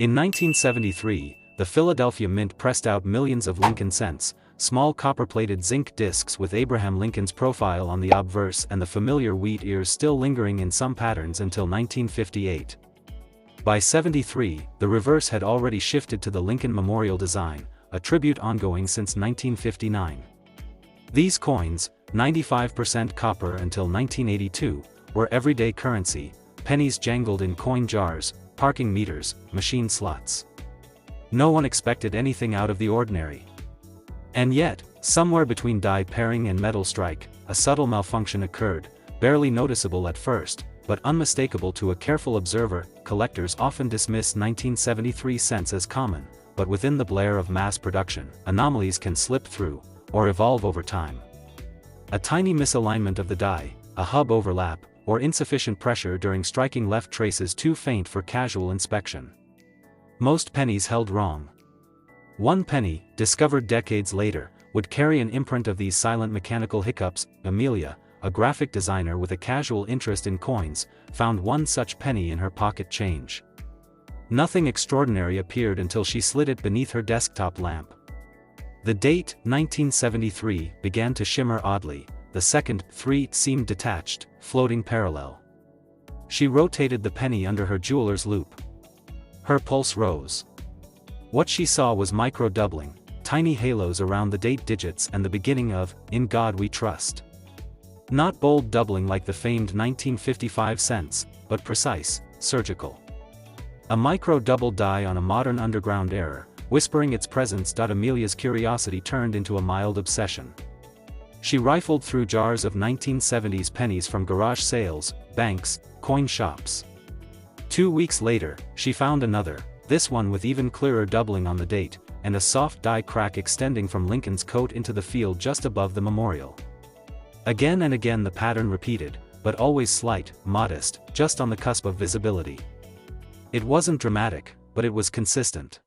In 1973, the Philadelphia Mint pressed out millions of Lincoln cents, small copper-plated zinc discs with Abraham Lincoln's profile on the obverse and the familiar wheat ears still lingering in some patterns until 1958. By 73, the reverse had already shifted to the Lincoln Memorial design, a tribute ongoing since 1959. These coins, 95% copper until 1982, were everyday currency, pennies jangled in coin jars, parking meters, machine slots. No one expected anything out of the ordinary. And yet, somewhere between die pairing and metal strike, a subtle malfunction occurred, barely noticeable at first, but unmistakable to a careful observer. Collectors often dismiss 1973 cents as common, but within the blare of mass production, anomalies can slip through, or evolve over time. A tiny misalignment of the die, a hub overlap, or insufficient pressure during striking left traces too faint for casual inspection. Most pennies held wrong. One penny, discovered decades later, would carry an imprint of these silent mechanical hiccups. Amelia, a graphic designer with a casual interest in coins, found one such penny in her pocket change. Nothing extraordinary appeared until she slid it beneath her desktop lamp. The date, 1973, began to shimmer oddly. The second, 3, seemed detached, floating parallel. She rotated the penny under her jeweler's loupe. Her pulse rose. What she saw was micro-doubling, tiny halos around the date digits and the beginning of, "In God We Trust." Not bold doubling like the famed 1955 cents, but precise, surgical. A micro-double die on a modern underground error, whispering its presence. Amelia's curiosity turned into a mild obsession. She rifled through jars of 1970s pennies from garage sales, banks, coin shops. 2 weeks later, she found another, this one with even clearer doubling on the date, and a soft die crack extending from Lincoln's coat into the field just above the memorial. Again and again the pattern repeated, but always slight, modest, just on the cusp of visibility. It wasn't dramatic, but it was consistent.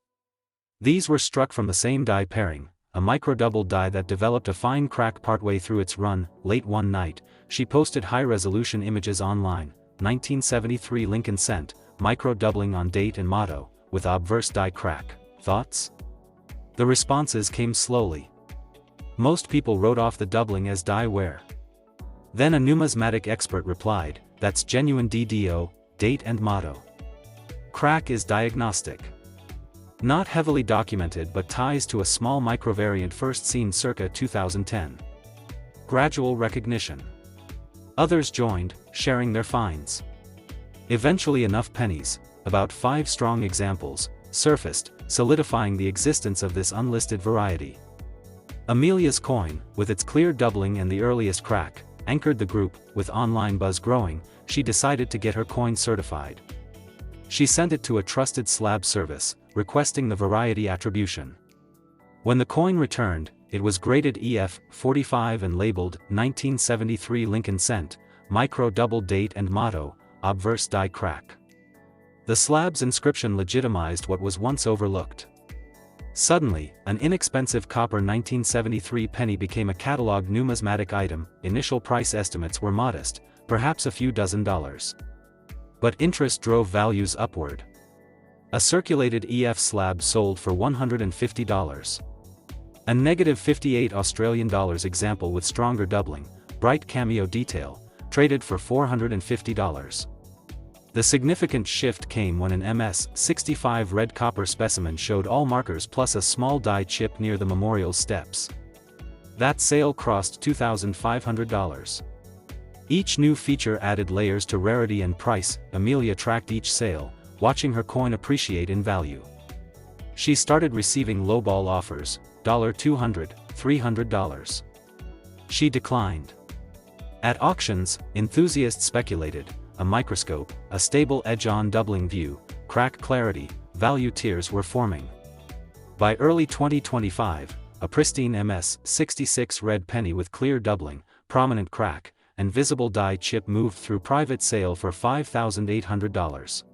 These were struck from the same die pairing, a micro-double die that developed a fine crack partway through its run. Late one night, she posted high-resolution images online. 1973 Lincoln cent, micro-doubling on date and motto, with obverse die crack. Thoughts? The responses came slowly. Most people wrote off the doubling as die wear. Then a numismatic expert replied, "That's genuine DDO, date and motto. Crack is diagnostic." Not heavily documented but ties to a small microvariant first seen circa 2010. Gradual recognition. Others joined, sharing their finds. Eventually enough pennies, about 5 strong examples, surfaced, solidifying the existence of this unlisted variety. Amelia's coin, with its clear doubling and the earliest crack, anchored the group. With online buzz growing, she decided to get her coin certified. She sent it to a trusted slab service, requesting the variety attribution. When the coin returned, it was graded EF45 and labeled 1973 Lincoln cent, micro-double date and motto, obverse die crack. The slab's inscription legitimized what was once overlooked. Suddenly, an inexpensive copper 1973 penny became a catalog numismatic item. Initial price estimates were modest, perhaps a few $dozen. But interest drove values upward. A circulated EF slab sold for $150. A negative 58 Australian dollars example with stronger doubling, bright cameo detail, traded for $450. The significant shift came when an MS-65 red copper specimen showed all markers plus a small die chip near the memorial steps. That sale crossed $2,500. Each new feature added layers to rarity and price. Amelia tracked each sale, watching her coin appreciate in value. She started receiving lowball offers, $200, $300. She declined. At auctions, enthusiasts speculated, a microscope, a stable edge-on doubling view, crack clarity, value tiers were forming. By early 2025, a pristine MS-66 red penny with clear doubling, prominent crack, and visible die chip moved through private sale for $5,800.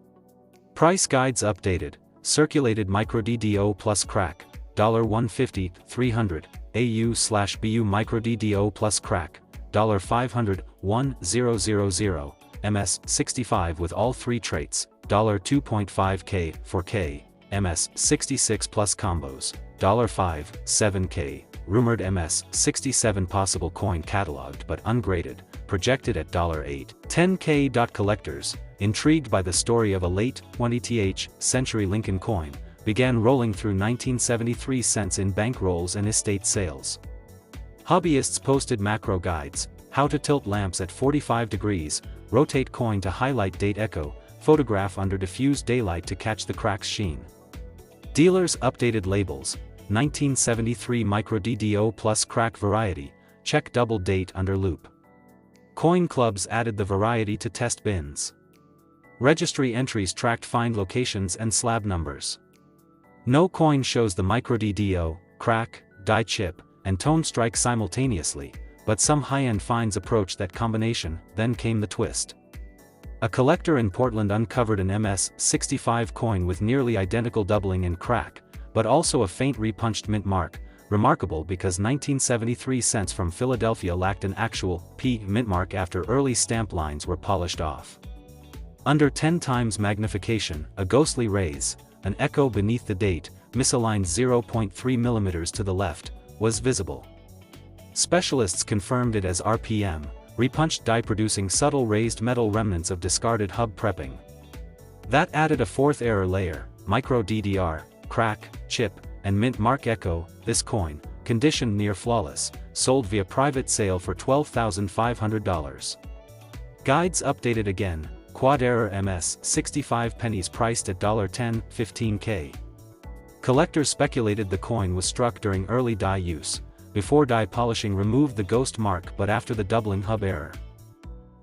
Price guides updated, circulated micro DDO plus crack, $150, $300, AU/BU micro DDO plus crack, $500, 1000, MS-65 with all 3 traits, $2.5K, 4K, MS66 plus combos, $5, 7K, rumored MS67 possible coin cataloged but ungraded, projected at $8, 10K. Collectors, intrigued by the story of a late 20th century Lincoln coin, began rolling through 1973 cents in bankrolls and estate sales. Hobbyists posted macro guides, how to tilt lamps at 45 degrees, rotate coin to highlight date echo, photograph under diffused daylight to catch the crack's sheen. Dealers updated labels, 1973 micro DDO plus crack variety, check double date under loop. Coin clubs added the variety to test bins. Registry entries tracked find locations and slab numbers. No coin shows the micro DDO, crack, die chip, and tone strike simultaneously, but some high-end finds approached that combination. Then came the twist. A collector in Portland uncovered an MS65 coin with nearly identical doubling in crack, but also a faint repunched mint mark, remarkable because 1973 cents from Philadelphia lacked an actual P mint mark after early stamp lines were polished off. Under 10 times magnification, a ghostly raise, an echo beneath the date, misaligned 0.3 mm to the left, was visible. Specialists confirmed it as RPM, repunched die producing subtle raised metal remnants of discarded hub prepping. That added a fourth error layer, micro DDR, crack, chip, and mint mark echo. This coin, conditioned near flawless, sold via private sale for $12,500. Guides updated again, quad error MS65 pennies priced at $10, 15K. Collectors speculated the coin was struck during early die use, before die polishing removed the ghost mark but after the doubling hub error.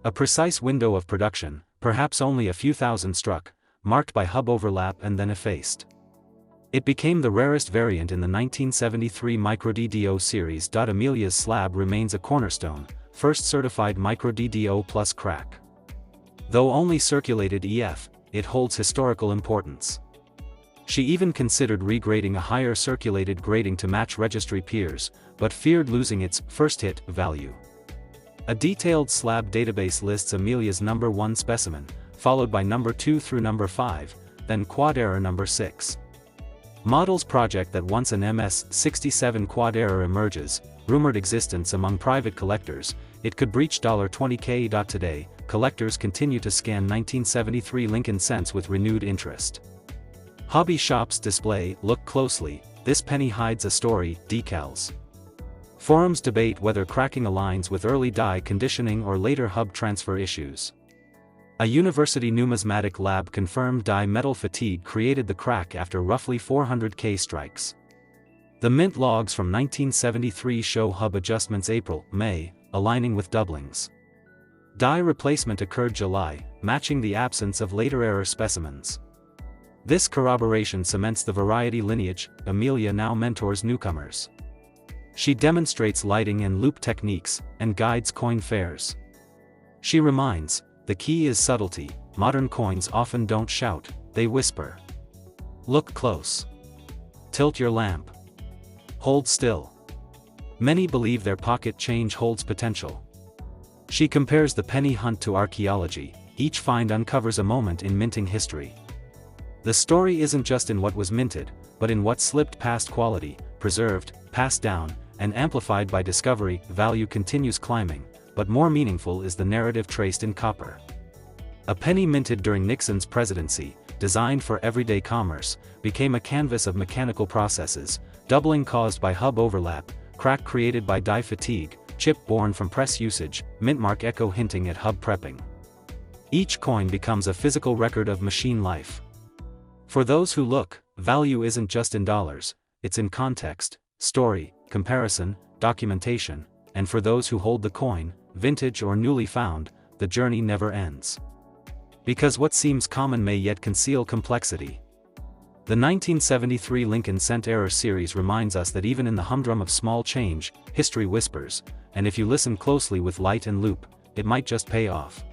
A precise window of production, perhaps only a few thousand struck, marked by hub overlap and then effaced. It became the rarest variant in the 1973 micro DDO series. Amelia's slab remains a cornerstone, first certified micro DDO plus crack. Though only circulated EF, it holds historical importance. She even considered regrading a higher circulated grading to match registry peers, but feared losing its first hit value. A detailed slab database lists Amelia's number 1 specimen, followed by number 2 through number 5, then quad error number 6. Models project that once an MS67 quad error emerges, rumored existence among private collectors, it could breach $20K. Today, collectors continue to scan 1973 Lincoln cents with renewed interest. Hobby shops display, look closely, this penny hides a story, decals. Forums debate whether cracking aligns with early die conditioning or later hub transfer issues. A university numismatic lab confirmed die metal fatigue created the crack after roughly 400K strikes. The mint logs from 1973 show hub adjustments April, May, aligning with doublings. Die replacement occurred July, matching the absence of later error specimens. This corroboration cements the variety lineage. Amelia now mentors newcomers. She demonstrates lighting and loop techniques, and guides coin fairs. She reminds, the key is subtlety. Modern coins often don't shout, they whisper. Look close. Tilt your lamp. Hold still. Many believe their pocket change holds potential. She compares the penny hunt to archaeology. Each find uncovers a moment in minting history. The story isn't just in what was minted, but in what slipped past quality, preserved, passed down, and amplified by discovery. Value continues climbing, but more meaningful is the narrative traced in copper. A penny minted during Nixon's presidency, designed for everyday commerce, became a canvas of mechanical processes, doubling caused by hub overlap, crack created by die fatigue, chip born from press usage, mint mark echo hinting at hub prepping. Each coin becomes a physical record of machine life. For those who look, value isn't just in dollars, it's in context, story, comparison, documentation, and for those who hold the coin, vintage or newly found, the journey never ends. Because what seems common may yet conceal complexity. The 1973 Lincoln Cent Error series reminds us that even in the humdrum of small change, history whispers, and if you listen closely with light and loop, it might just pay off.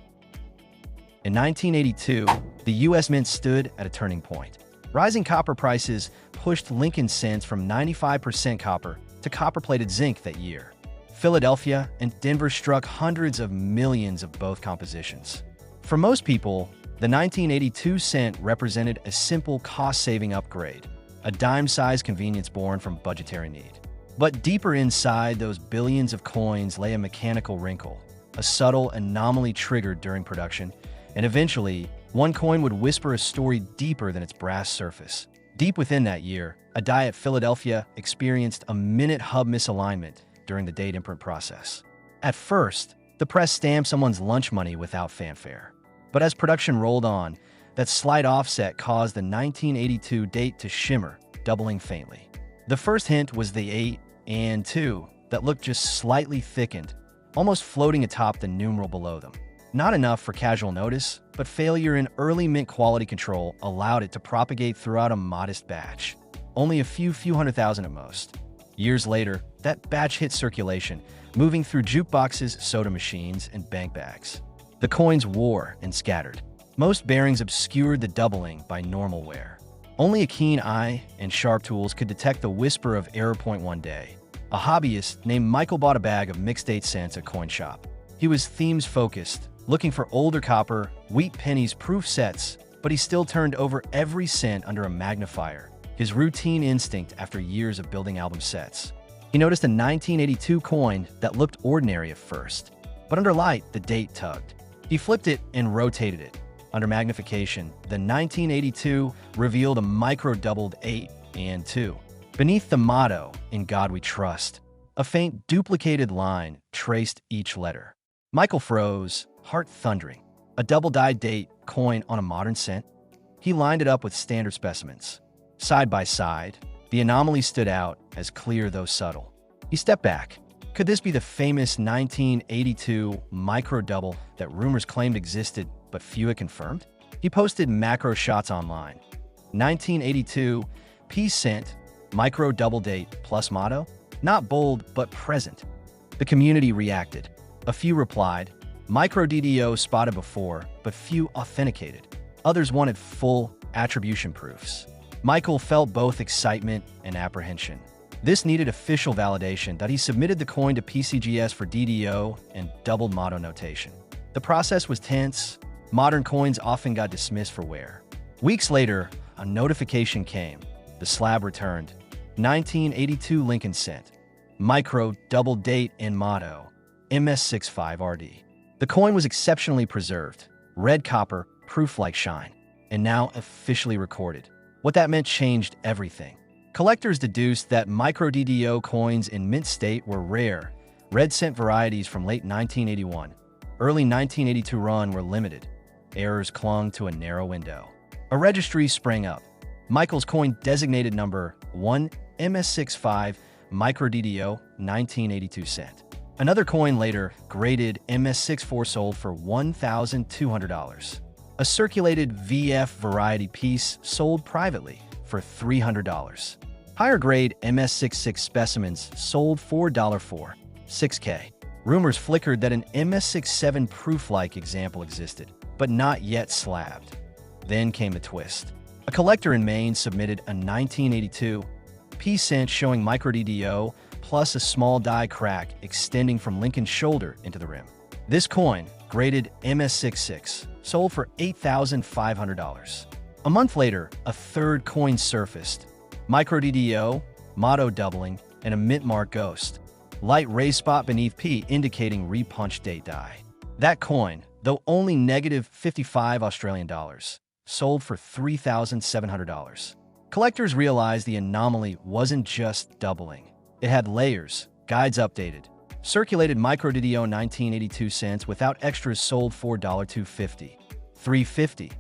In 1982, the U.S. Mint stood at a turning point. Rising copper prices pushed Lincoln cents from 95% copper to copper-plated zinc that year. Philadelphia and Denver struck hundreds of millions of both compositions. For most people, The 1982 cent represented a simple cost-saving upgrade, a dime-sized convenience born from budgetary need. But deeper inside those billions of coins lay a mechanical wrinkle, a subtle anomaly triggered during production, and eventually, one coin would whisper a story deeper than its brass surface. Deep within that year, a die at Philadelphia experienced a minute hub misalignment during the date imprint process. At first, the press stamped someone's lunch money without fanfare. But as production rolled on, that slight offset caused the 1982 date to shimmer, doubling faintly. The first hint was the 8 and 2 that looked just slightly thickened, almost floating atop the numeral below them. Not enough for casual notice, but failure in early mint quality control allowed it to propagate throughout a modest batch. Only a few hundred thousand at most. Years later, that batch hit circulation, moving through jukeboxes, soda machines, and bank bags. The coins wore and scattered. Most bearings obscured the doubling by normal wear. Only a keen eye and sharp tools could detect the whisper of error point one day. A hobbyist named Michael bought a bag of mixed 8 cents at coin shop. He was themes-focused, looking for older copper, wheat pennies proof sets, but he still turned over every cent under a magnifier, his routine instinct after years of building album sets. He noticed a 1982 coin that looked ordinary at first, but under light, the date tugged. He flipped it and rotated it. Under magnification, the 1982 revealed a micro-doubled 8 and 2. Beneath the motto, "In God We Trust," a faint duplicated line traced each letter. Michael froze, heart thundering. A double-dyed date coin on a modern cent? He lined it up with standard specimens. Side by side, the anomaly stood out as clear though subtle. He stepped back. Could this be the famous 1982 micro-double that rumors claimed existed but few had confirmed? He posted macro shots online. 1982, P-cent, micro-double date plus motto? Not bold, but present. The community reacted. A few replied, micro DDO spotted before, but few authenticated. Others wanted full attribution proofs. Michael felt both excitement and apprehension. This needed official validation that he submitted the coin to PCGS for DDO and doubled motto notation. The process was tense. Modern coins often got dismissed for wear. Weeks later, a notification came. The slab returned. 1982 Lincoln cent. Micro double date and motto. MS65RD. The coin was exceptionally preserved. Red copper, proof like shine. And now officially recorded. What that meant changed everything. Collectors deduced that micro DDO coins in mint state were rare. Red cent varieties from late 1981. Early 1982 run were limited. Errors clung to a narrow window. A registry sprang up. Michael's coin designated number 1 MS65 Micro DDO 1982 cent. Another coin later, graded MS64 sold for $1,200. A circulated VF variety piece sold privately for $300. Higher grade MS66 specimens sold for $4, 6K. Rumors flickered that an MS67 proof-like example existed, but not yet slabbed. Then came the twist. A collector in Maine submitted a 1982 P-cent showing micro DDO plus a small die crack extending from Lincoln's shoulder into the rim. This coin, graded MS66, sold for $8,500. A month later, a third coin surfaced. Micro DDO, motto doubling, and a mint mark ghost. Light raised spot beneath P indicating repunched date die. That coin, though only negative 55 Australian dollars, sold for $3,700. Collectors realized the anomaly wasn't just doubling. It had layers, guides updated. Circulated micro DDO 1982 cents without extras sold for $250. $350.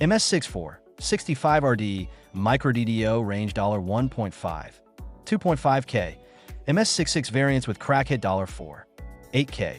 MS64, 65RD, micro DDO range $1.5. 2.5K. MS66 variants with crack hit $4. 8K.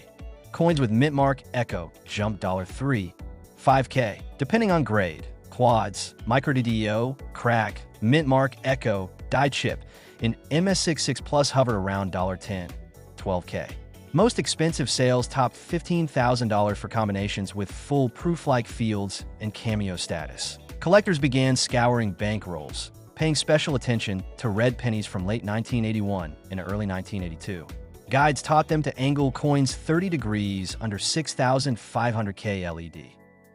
Coins with mint mark Echo jump $3. 5K. Depending on grade. Quads, micro DDO, crack, mint mark Echo, die chip, and MS66 plus hover around $10. 12K. Most expensive sales topped $15,000 for combinations with full proof-like fields and cameo status. Collectors began scouring bankrolls, paying special attention to red pennies from late 1981 and early 1982. Guides taught them to angle coins 30 degrees under 6,500K LED.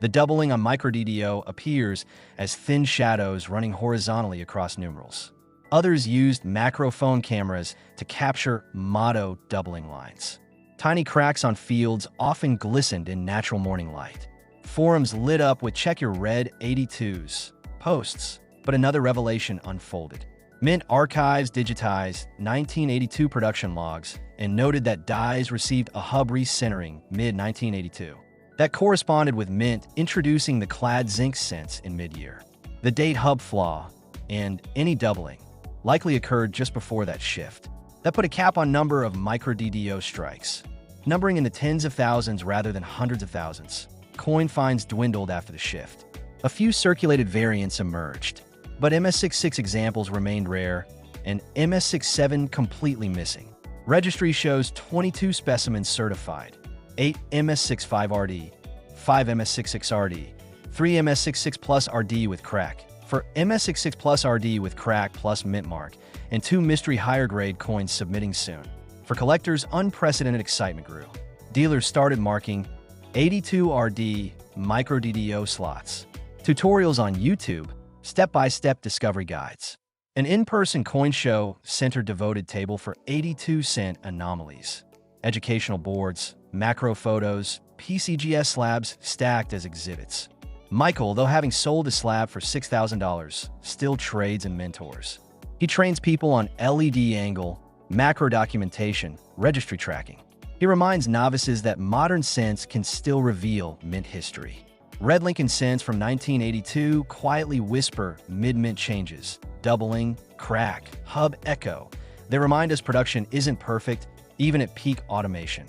The doubling on micro-DDO appears as thin shadows running horizontally across numerals. Others used macro phone cameras to capture motto doubling lines. Tiny cracks on fields often glistened in natural morning light. Forums lit up with "Check Your Red 82s" posts, but another revelation unfolded. Mint archives digitized 1982 production logs and noted that dies received a hub recentering mid-1982. That corresponded with Mint introducing the clad zinc sense in mid-year. The date hub flaw and any doubling likely occurred just before that shift. That put a cap on number of micro-DDO strikes, numbering in the tens of thousands rather than hundreds of thousands. Coin finds dwindled after the shift. A few circulated variants emerged, but MS66 examples remained rare, and MS67 completely missing. Registry shows 22 specimens certified, 8 MS65RD, 5 MS66RD, 3 MS66 plus RD with crack, for MS66 plus RD with crack plus mint mark, and 2 mystery higher grade coins submitting soon. For collectors, unprecedented excitement grew. Dealers started marking 82 RD micro DDO slots, tutorials on YouTube, step-by-step discovery guides, an in-person coin show center devoted table for 82-cent anomalies, educational boards, macro photos, PCGS slabs stacked as exhibits. Michael, though having sold a slab for $6,000, still trades and mentors. He trains people on LED angle, macro documentation, registry tracking. He reminds novices that modern cents can still reveal mint history. Red Lincoln cents from 1982 quietly whisper mid-mint changes, doubling, crack, hub echo. They remind us production isn't perfect, even at peak automation.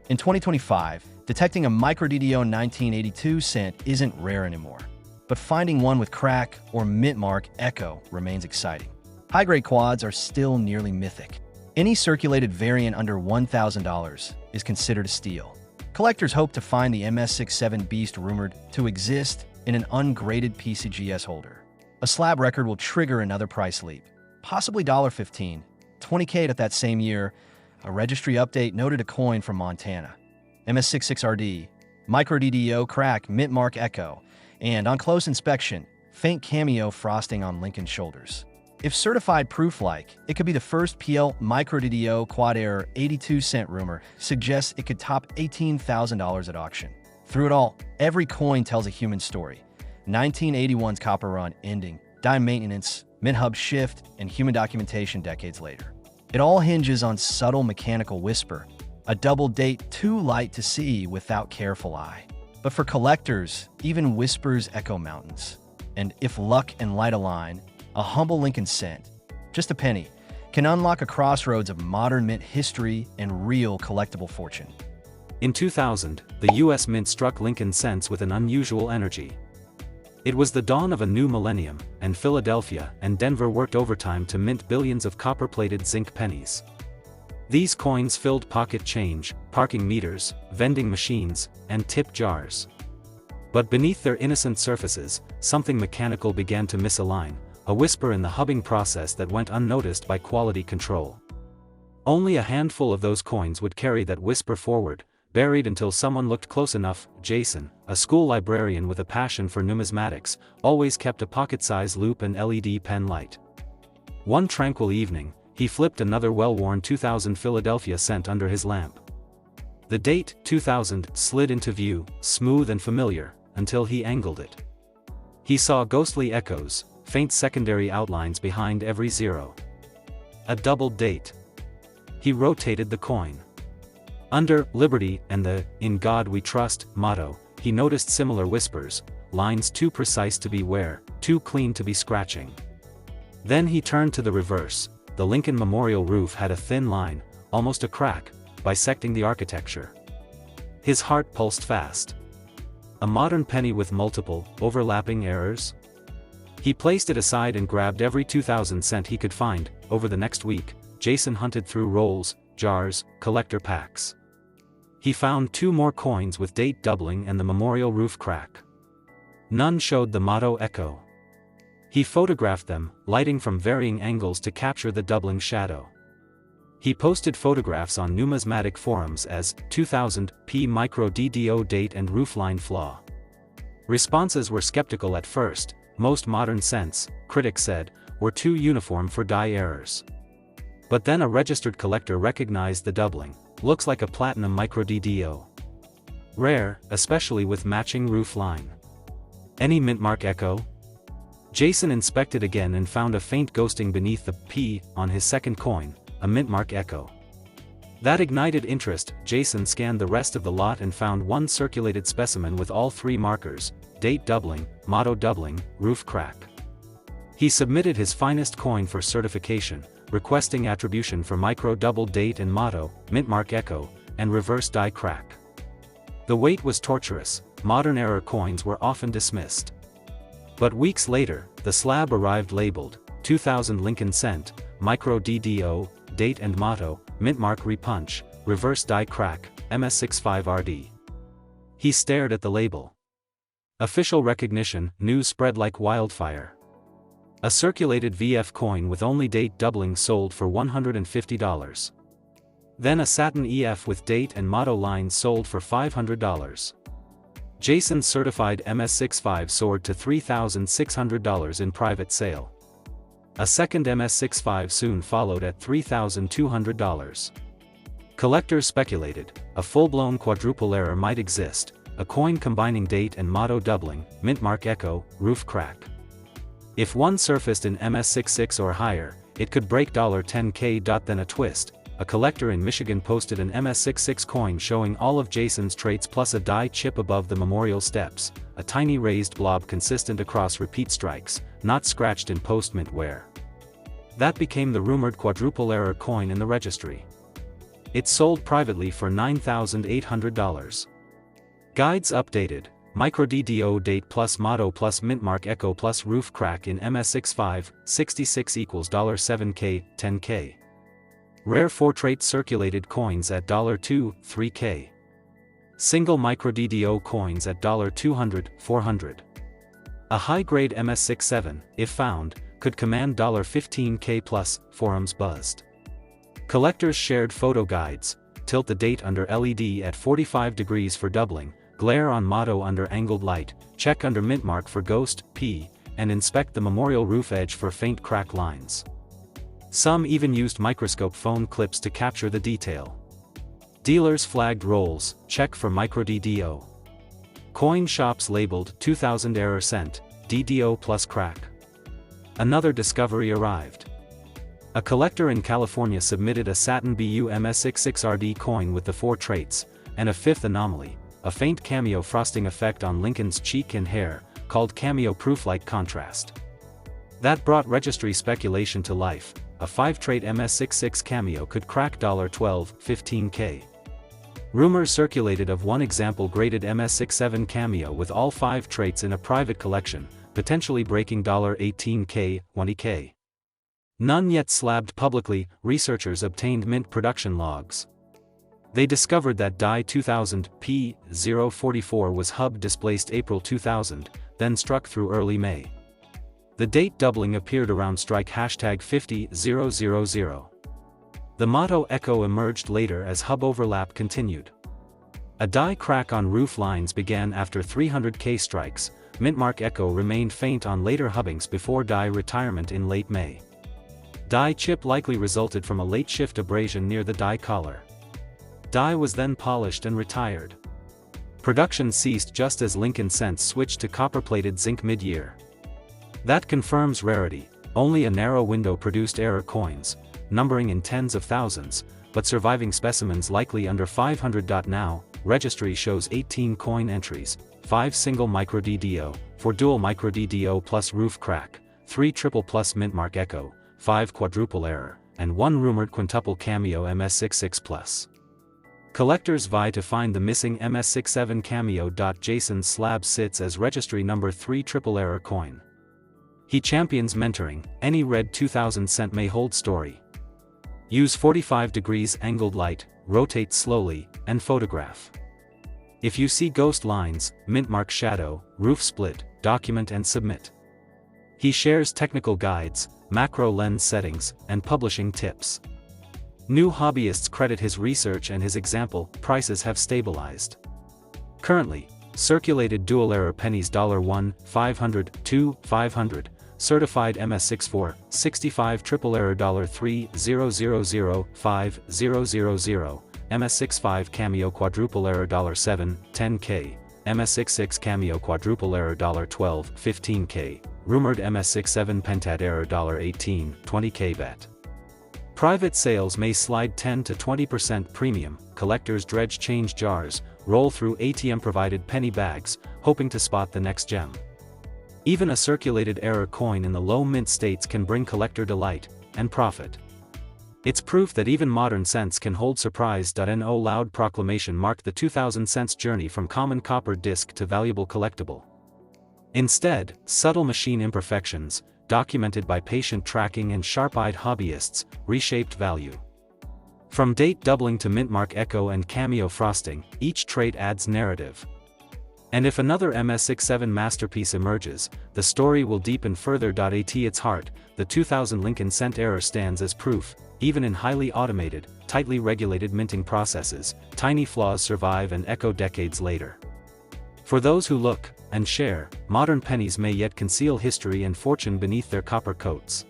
In 2025, detecting a micro DDO 1982 cent isn't rare anymore, but finding one with crack or mint mark echo remains exciting. High-grade quads are still nearly mythic. Any circulated variant under $1,000 is considered a steal. Collectors hope to find the MS67 beast rumored to exist in an ungraded PCGS holder. A slab record will trigger another price leap, possibly $15, $20K at that same year. A registry update noted a coin from Montana, MS66RD, micro DDO crack mint mark echo, and on close inspection, faint cameo frosting on Lincoln's shoulders. If certified proof-like, it could be the first PL micro DDO quad error 82-cent rumor suggests it could top $18,000 at auction. Through it all, every coin tells a human story. 1981's copper run ending, dime maintenance, mint hub shift, and human documentation decades later. It all hinges on subtle mechanical whisper, a double date too light to see without careful eye. But for collectors, even whispers echo mountains. And if luck and light align, a humble Lincoln cent, just a penny, can unlock a crossroads of modern mint history and real collectible fortune. In 2000, the U.S. Mint struck Lincoln cents with an unusual energy. It was the dawn of a new millennium, and Philadelphia and Denver worked overtime to mint billions of copper-plated zinc pennies. These coins filled pocket change, parking meters, vending machines, and tip jars. But beneath their innocent surfaces, something mechanical began to misalign, a whisper in the hubbing process that went unnoticed by quality control. Only a handful of those coins would carry that whisper forward, buried until someone looked close enough. Jason, a school librarian with a passion for numismatics, always kept a pocket-sized loop and LED pen light. One tranquil evening, he flipped another well-worn 2000 Philadelphia cent under his lamp. The date, 2000, slid into view, smooth and familiar, until he angled it. He saw ghostly echoes, faint secondary outlines behind every zero. A doubled date. He rotated the coin. Under "Liberty" and the "In God We Trust" motto, he noticed similar whispers, lines too precise to be wear, too clean to be scratching. Then he turned to the reverse. The Lincoln Memorial roof had a thin line, almost a crack, bisecting the architecture. His heart pulsed fast. A modern penny with multiple, overlapping errors? He placed it aside and grabbed every 2000 cent he could find. Over the next week, Jason hunted through rolls, jars, collector packs. He found 2 more coins with date doubling and the memorial roof crack. None showed the motto echo. He photographed them, lighting from varying angles to capture the doubling shadow. He posted photographs on numismatic forums as 2000 P micro DDO date and roofline flaw. Responses were skeptical at first. Most modern cents, critics said, were too uniform for die errors. But then a registered collector recognized the doubling. Looks like a platinum micro-DDO. Rare, especially with matching roof line. Any mintmark echo? Jason inspected again and found a faint ghosting beneath the P on his second coin, a mintmark echo. That ignited interest. Jason scanned the rest of the lot and found one circulated specimen with all three markers: date doubling, motto doubling, roof crack. He submitted his finest coin for certification, requesting attribution for micro double date and motto, mintmark echo, and reverse die crack. The wait was torturous. Modern era coins were often dismissed. But weeks later, the slab arrived labeled 2000 Lincoln cent, micro DDO, date and motto, mintmark repunch, reverse die crack, MS65RD. He stared at the label. Official recognition. News spread like wildfire. A circulated VF coin with only date doubling sold for $150. Then a satin EF with date and motto lines sold for $500. Jason's certified MS65 soared to $3,600 in private sale. A second MS65 soon followed at $3,200. Collectors speculated, a full-blown quadruple error might exist, a coin combining date and motto doubling, mintmark echo, roof crack. If one surfaced in MS66 or higher, it could break $10K. Then a twist. A collector in Michigan posted an MS66 coin showing all of Jason's traits plus a die chip above the memorial steps, a tiny raised blob consistent across repeat strikes, not scratched in post-mint wear. That became the rumored quadruple error coin in the registry. It sold privately for $9,800. Guides updated. Micro DDO date plus motto plus mintmark echo plus roof crack in MS65, 66 equals $7K, 10K. Rare 4-trait circulated coins at $2, 3K. Single micro DDO coins at $200, 400. A high-grade MS67, if found, could command $15K plus, forums buzzed. Collectors shared photo guides. Tilt the date under LED at 45 degrees for doubling, glare on motto under angled light, check under mintmark for ghost, P, and inspect the memorial roof edge for faint crack lines. Some even used microscope phone clips to capture the detail. Dealers flagged rolls, check for micro DDO. Coin shops labeled 2000 error cent, DDO plus crack. Another discovery arrived. A collector in California submitted a satin BU MS66RD coin with the 4 traits, and a fifth anomaly, a faint cameo frosting effect on Lincoln's cheek and hair, called cameo proof-like contrast. That brought registry speculation to life. A 5-trait MS66 cameo could crack $12, 15K. Rumors circulated of one example graded MS67 cameo with all 5 traits in a private collection, potentially breaking $18K, 20K. None yet slabbed publicly. Researchers obtained mint production logs. They discovered that die 2000 P044 was hub displaced April 2000, then struck through early May. The date doubling appeared around strike #50000. The motto echo emerged later as hub overlap continued. A die crack on roof lines began after 300K strikes. Mintmark echo remained faint on later hubbings before die retirement in late May. Die chip likely resulted from a late shift abrasion near the die collar. Die was then polished and retired. Production ceased just as Lincoln cents switched to copper-plated zinc mid-year. That confirms rarity. Only a narrow window produced error coins, numbering in tens of thousands, but surviving specimens likely under 500. Now, registry shows 18 coin entries, 5 single micro DDO, 4 dual micro DDO plus roof crack, 3 triple plus mintmark echo, 5 quadruple error, and 1 rumored quintuple cameo MS66 plus. Collectors vie to find the missing MS67 cameo. Jason's slab sits as registry number 3 triple error coin. He champions mentoring. Any red 2000 cent may hold story. Use 45 degrees angled light, rotate slowly, and photograph. If you see ghost lines, mintmark shadow, roof split, document and submit. He shares technical guides, macro lens settings, and publishing tips. New hobbyists credit his research and his example. Prices have stabilized. Currently, Circulated dual error pennies $1, 500, 2, 500. Certified MS64, 65 triple error $3, 000, 5, 000. MS65 cameo quadruple error $7, 10K. MS66 cameo quadruple error $12, 15K. Rumored MS67 pentad error $18, 20K bet. Private sales may slide 10 to 20% premium. Collectors dredge change jars, roll through ATM-provided penny bags, hoping to spot the next gem. Even a circulated error coin in the low mint states can bring collector delight and profit. It's proof that even modern cents can hold surprise. No loud proclamation marked the 2000 cents journey from common copper disc to valuable collectible. Instead, subtle machine imperfections, documented by patient tracking and sharp-eyed hobbyists, reshaped value. From date doubling to mintmark echo and cameo frosting, each trait adds narrative. And if another MS67 masterpiece emerges, the story will deepen further. At its heart, the 2000 Lincoln cent error stands as proof. Even in highly automated, tightly regulated minting processes, tiny flaws survive and echo decades later. For those who look and share, modern pennies may yet conceal history and fortune beneath their copper coats.